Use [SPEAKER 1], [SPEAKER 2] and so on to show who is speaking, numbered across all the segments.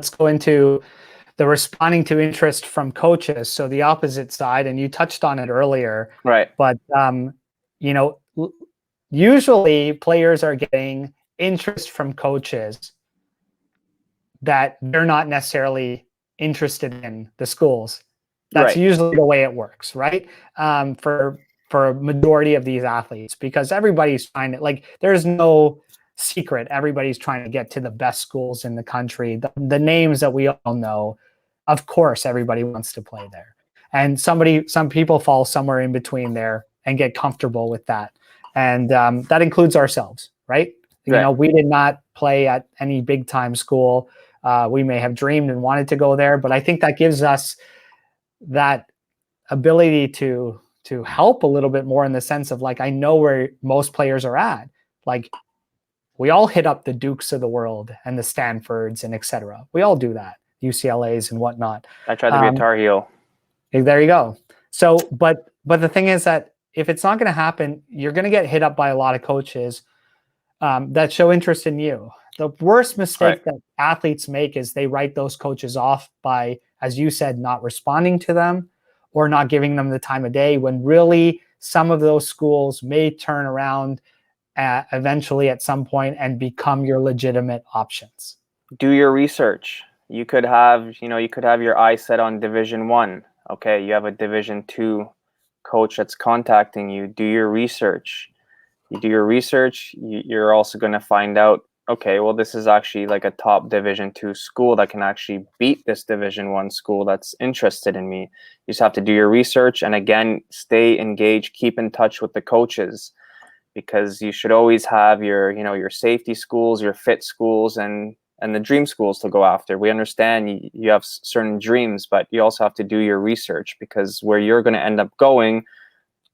[SPEAKER 1] let's go into the responding to interest from coaches. So the opposite side, and you touched on it earlier,
[SPEAKER 2] Right.
[SPEAKER 1] but usually players are getting interest from coaches that they're not necessarily interested in the schools. That's usually the way it works, right? For a majority of these athletes, because everybody's trying to, like, there's no secret. Everybody's trying to get to the best schools in the country. The names that we all know, of course, everybody wants to play there. And some people fall somewhere in between there and get comfortable with that. And that includes ourselves, right? You know, we did not play at any big time school. We may have dreamed and wanted to go there, but I think that gives us that ability to help a little bit more, in the sense of, like, I know where most players are at. Like, we all hit up the Dukes of the world and the Stanfords and etc. We all do that, UCLAs and whatnot.
[SPEAKER 2] I tried to be a Tar Heel.
[SPEAKER 1] There you go. So, but the thing is that if it's not going to happen, you're going to get hit up by a lot of coaches that show interest in you. The worst mistake that athletes make is they write those coaches off by, as you said, not responding to them or not giving them the time of day, when really some of those schools may turn around eventually at some point and become your legitimate options.
[SPEAKER 2] Do your research. You could have your eye set on Division 1. Okay, you have a Division 2 coach that's contacting you. Do your research. You do your research, you're also going to find out, okay, well, this is actually like a top Division 2 school that can actually beat this Division 1 school that's interested in me. You just have to do your research, and again, stay engaged, keep in touch with the coaches, because you should always have your safety schools, your fit schools, and the dream schools to go after. We understand you have certain dreams, but you also have to do your research, because where you're going to end up going,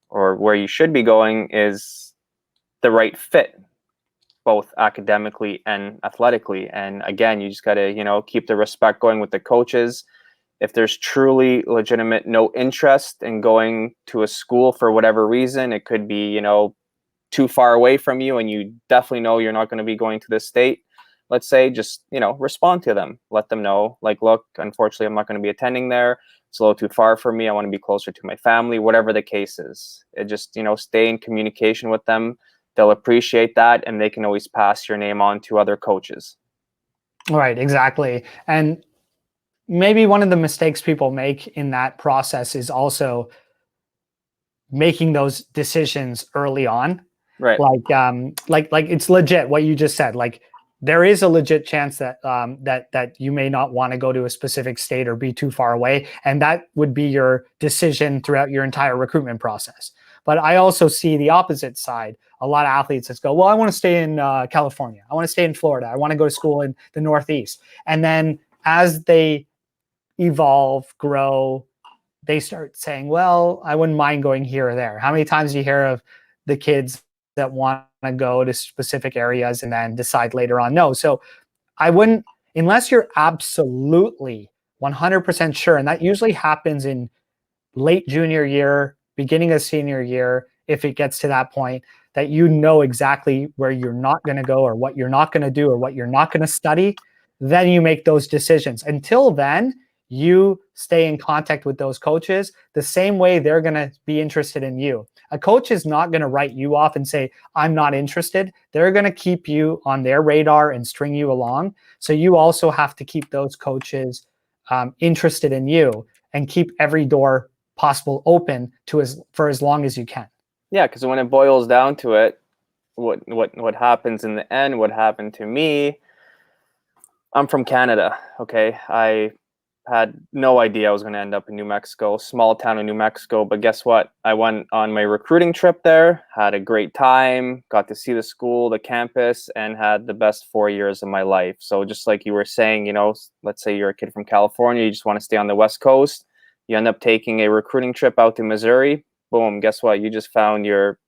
[SPEAKER 2] or where you should be going, is the right fit, both academically and athletically. And again, you just got to, keep the respect going with the coaches. If there's truly legitimate no interest in going to a school for whatever reason, it could be, too far away from you, and you definitely know you're not going to be going to this state, let's say, just, respond to them. Let them know, like, look, unfortunately, I'm not going to be attending there. It's a little too far for me. I want to be closer to my family, whatever the case is. It just, stay in communication with them. They'll appreciate that, and they can always pass your name on to other coaches.
[SPEAKER 1] Right, exactly. And maybe one of the mistakes people make in that process is also making those decisions early on.
[SPEAKER 2] Right.
[SPEAKER 1] Like it's legit what you just said. Like, there is a legit chance that that you may not want to go to a specific state or be too far away, and that would be your decision throughout your entire recruitment process. But I also see the opposite side. A lot of athletes that go, well, I want to stay in California. I want to stay in Florida. I want to go to school in the Northeast. And then as they evolve, grow, they start saying, well, I wouldn't mind going here or there. How many times do you hear of the kids that want to go to specific areas and then decide later on no? So I wouldn't, unless you're absolutely 100% sure, and that usually happens in late junior year, beginning of senior year, if it gets to that point, that you know exactly where you're not going to go, or what you're not going to do, or what you're not going to study, then you make those decisions. Until then, you stay in contact with those coaches the same way they're going to be interested in you. A coach is not going to write you off and say, I'm not interested. They're going to keep you on their radar and string you along. So you also have to keep those coaches interested in you, and keep every door possible open for as long as you can.
[SPEAKER 2] Yeah, because when it boils down to it, what happens in the end, what happened to me, I'm from Canada, okay? I had no idea I was going to end up in New Mexico, small town in New Mexico. But guess what? I went on my recruiting trip there, had a great time, got to see the school, the campus, and had the best 4 years of my life. So just like you were saying, let's say you're a kid from California, you just want to stay on the West Coast. You end up taking a recruiting trip out to Missouri. Boom, guess what? You just found your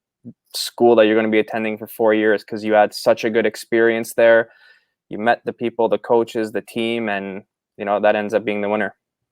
[SPEAKER 2] school that you're going to be attending for 4 years, because you had such a good experience there. You met the people, the coaches, the team, and that ends up being the winner.